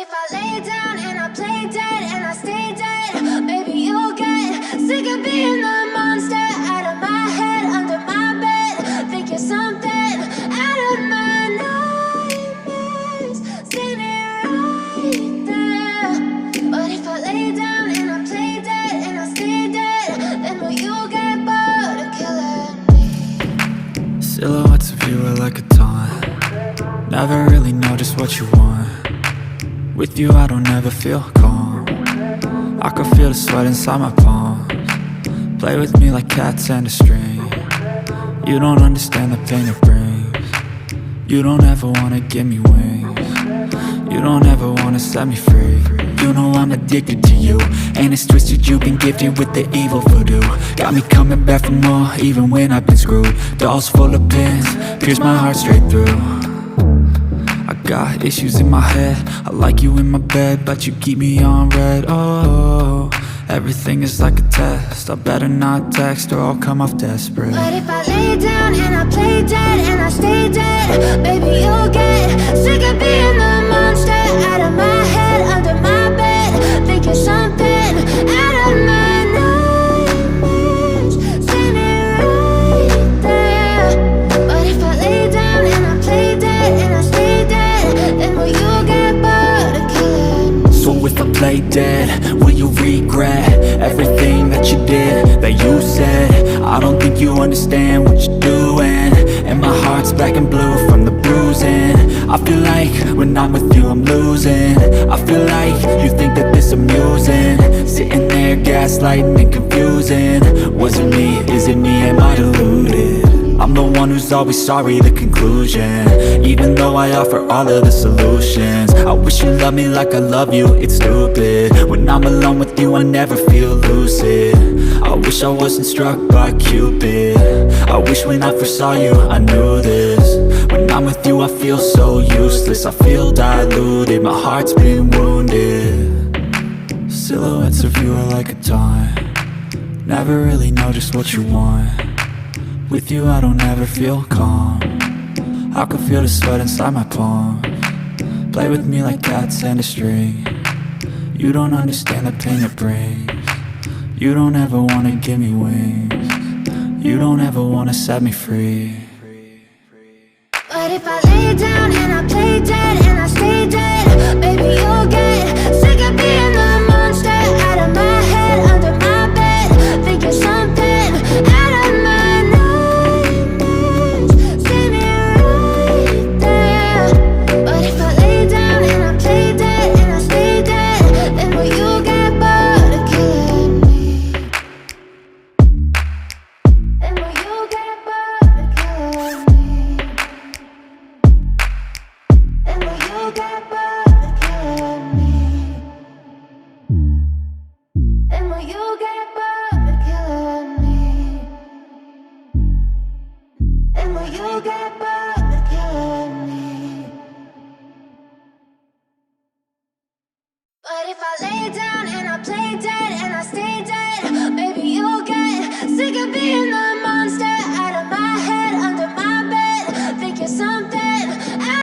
if I lay down and I play dead and I stay dead, maybe you'll get sick of being the monster out of my head, under my bed. Think you're something out of my nightmares, standing right there. But if I lay down and I play dead and I stay dead, then will you get bored of killing me? Silhouettes of you are like a taunt. Never really know just what you want. With you I don't ever feel calm. I can feel the sweat inside my palms. Play with me like cats and a string. You don't understand the pain it brings. You don't ever wanna give me wings. You don't ever wanna set me free. You know I'm addicted to you, and it's twisted, you've been gifted with the evil voodoo. Got me coming back for more, even when I've been screwed. Dolls full of pins, pierce my heart straight through. I got issues in my head, I like you in my bed, but you keep me on red. Oh, everything is like a test, I better not text or I'll come off desperate. But if I lay down and I play dead and I stay dead, baby you'll get sick of being the monster out of my head, under my bed. Think you're something out of my nightmares, standing right there. But if I lay down and I play dead and I stay dead, then will you get bored of killing me? So if I play dead, will you regret everything that you did, that you said? I don't think you understand what you're doing, and my heart's black and blue from the bruising. I feel like when I'm with you I'm losing. I feel like you think that this amusing, sitting there gaslighting and confusing. Was it me? Is it me? Am I deluded? I'm the one who's always sorry, the conclusion, even though I offer all of the solutions. I wish you loved me like I love you, it's stupid. When I'm alone with you I never feel lucid. I wish I wasn't struck by Cupid. I wish when I first saw you I knew this. When I'm with you I feel so useless, I feel diluted, my heart's been wounded. Silhouettes of you are like a taunt. Never really know just what you want. With you I don't ever feel calm. I can feel the sweat inside my palms. Play with me like cats and a string. You don't understand the pain it brings. You don't ever wanna give me wings. You don't ever wanna set me free. But if I lay down and I play dead and I stay dead, baby you'll get sick of being the monster out of my head, under my bed. Think you're something out of my nightmares, standing right there. But if I lay down and I play dead and I stay dead, then will you get bored of killing me? Then will you get bored of killing me? And will you get bored of killing me? And will you get bored of killing me? And will you get bored of killing me? But if I lay down